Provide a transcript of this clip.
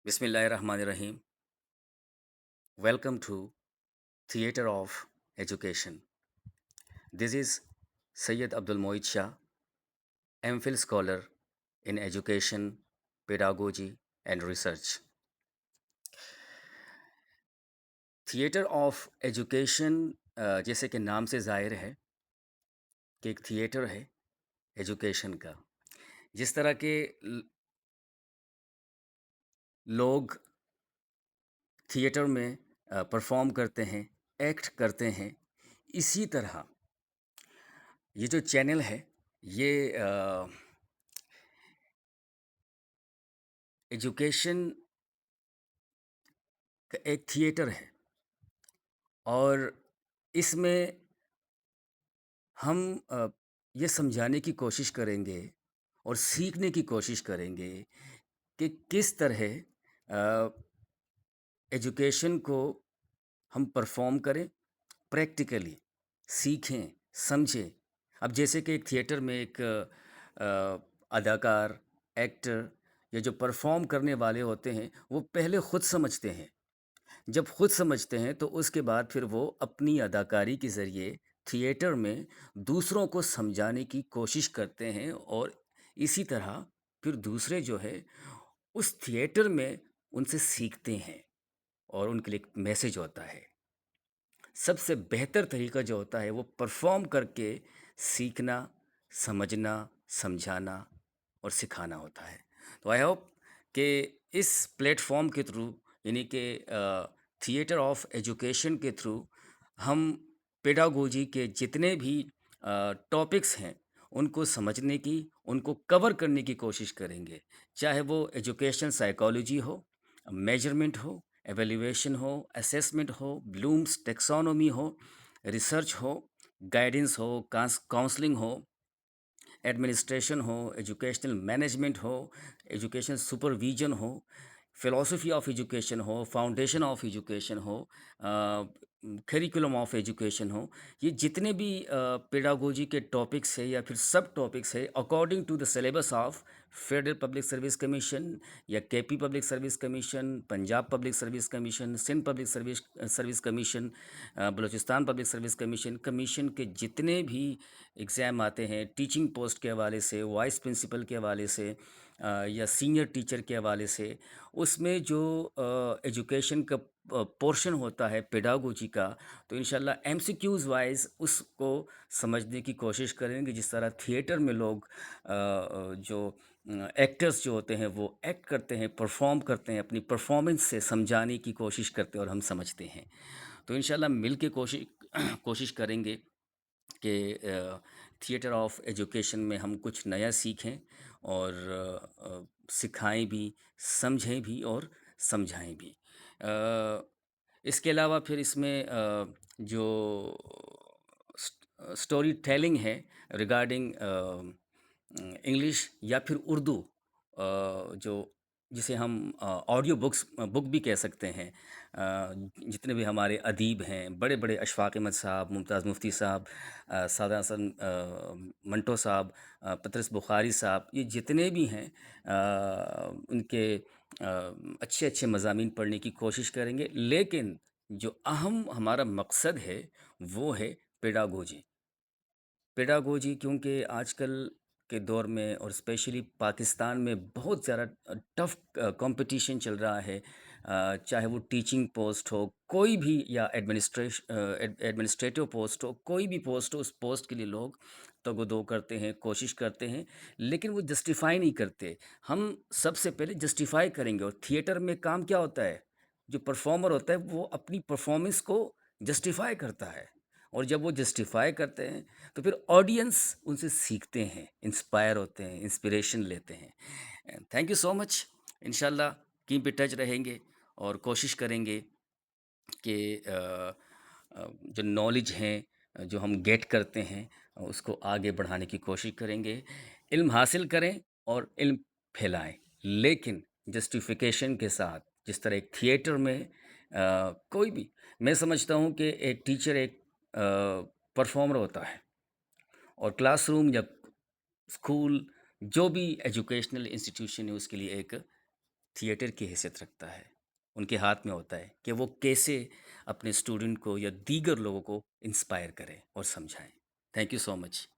Bismillahirrahmanirrahim. Welcome to Theatre of Education. This is Sayyid Abdul Moid Shah, MPhil scholar in education, pedagogy and research. Theatre of education जैसे कि नाम से ज़ाहिर है कि एक थिएटर है एजुकेशन का। जिस तरह के लोग थिएटर में परफॉर्म करते हैं, एक्ट करते हैं, इसी तरह ये जो चैनल है ये एजुकेशन का एक थिएटर है और इसमें हम ये समझाने की कोशिश करेंगे और सीखने की कोशिश करेंगे कि किस तरह एजुकेशन को हम परफॉर्म करें, प्रैक्टिकली सीखें, समझें। अब जैसे कि एक थिएटर में एक अदाकार, एक्टर या जो परफॉर्म करने वाले होते हैं, वो पहले खुद समझते हैं। जब खुद समझते हैं तो उसके बाद फिर वो अपनी अदाकारी के ज़रिए थिएटर में दूसरों को समझाने की कोशिश करते हैं और इसी तरह फिर दूसरे जो है उस थिएटर में उनसे सीखते हैं और उनके लिए एक मैसेज होता है। सबसे बेहतर तरीका जो होता है वो परफॉर्म करके सीखना, समझना, समझाना और सिखाना होता है। तो आई होप कि इस प्लेटफॉर्म के थ्रू यानी कि थिएटर ऑफ एजुकेशन के थ्रू हम पेडागोजी के जितने भी टॉपिक्स हैं उनको समझने की, उनको कवर करने की कोशिश करेंगे। चाहे वो एजुकेशन साइकोलॉजी हो, मेजरमेंट हो, एवेल्यूएशन हो, असेसमेंट हो, ब्लूम्स टेक्सोनोमी हो, रिसर्च हो, गाइडेंस हो, काउंसलिंग हो, एडमिनिस्ट्रेशन हो, एजुकेशनल मैनेजमेंट हो, एजुकेशन सुपरविजन हो, फिलॉसफी ऑफ एजुकेशन हो, फाउंडेशन ऑफ एजुकेशन हो, करिकुलम ऑफ एजुकेशन हो, ये जितने भी पेडागोजी के टॉपिक्स है या फिर सब टॉपिक्स है according to the syllabus of federal public service commission या KP public service commission, Punjab public service commission, Sindh public service service commission, Balochistan public service commission, commission के जितने भी एग्ज़ाम आते हैं टीचिंग पोस्ट के हवाले से, वाइस प्रिंसिपल के हवाले से या सीनियर टीचर के हवाले से, उसमें जो एजुकेशन का पोर्शन होता है पेडागोजी का, तो इंशाल्लाह एमसीक्यूज़ वाइज उसको समझने की कोशिश करेंगे। जिस तरह थिएटर में लोग जो एक्टर्स जो होते हैं वो एक्ट करते हैं, परफॉर्म करते हैं, अपनी परफॉर्मेंस से समझाने की कोशिश करते हैं और हम समझते हैं। तो इंशाल्लाह मिल के कोशिश कोशिश करेंगे कि थिएटर ऑफ एजुकेशन में हम कुछ नया सीखें और सिखाएं भी, समझें भी और समझाएं भी। इसके अलावा फिर इसमें जो स्टोरी टेलिंग है रिगार्डिंग इंग्लिश या फिर उर्दू, जो जिसे हम ऑडियो बुक भी कह सकते हैं। जितने भी हमारे अदीब हैं, बड़े बड़े अशफाक अहमद साहब, मुमताज़ मुफ्ती साहब, सादा हसन मंटो साहब, पतरस बुखारी साहब, ये जितने भी हैं उनके अच्छे अच्छे मज़ामीन पढ़ने की कोशिश करेंगे। लेकिन जो अहम हमारा मकसद है वो है पेडागोजी। पेडागोजी क्योंकि आजकल के दौर में और स्पेशली पाकिस्तान में बहुत ज़्यादा टफ कंपटीशन चल रहा है। चाहे वो टीचिंग पोस्ट हो, कोई भी, या एडमिनिस्ट्रेटिव पोस्ट हो, कोई भी पोस्ट हो, उस पोस्ट के लिए लोग तगो-दो करते हैं, कोशिश करते हैं, लेकिन वो जस्टिफाई नहीं करते। हम सबसे पहले जस्टिफाई करेंगे और थिएटर में काम क्या होता है? जो परफॉर्मर होता है वो अपनी परफॉर्मेंस को जस्टिफाई करता है और जब वो जस्टिफाई करते हैं तो फिर ऑडियंस उनसे सीखते हैं, इंस्पायर होते हैं, इंस्पिरेशन लेते हैं। Thank you so much. इंशाल्लाह कीप इन टच रहेंगे और कोशिश करेंगे कि जो नॉलेज हैं जो हम गेट करते हैं उसको आगे बढ़ाने की कोशिश करेंगे। इल्म हासिल करें और इल्म फैलाएं, लेकिन जस्टिफिकेशन के साथ। जिस तरह एक थिएटर में कोई भी, मैं समझता हूँ कि एक टीचर एक परफॉर्मर होता है और क्लासरूम या स्कूल, जो भी एजुकेशनल इंस्टीट्यूशन है उसके लिए एक تھیٹر کی حیثیت رکھتا ہے، ان کے ہاتھ میں ہوتا ہے کہ وہ کیسے اپنے اسٹوڈنٹ کو یا دیگر لوگوں کو انسپائر کریں اور سمجھائیں۔ Thank you so much.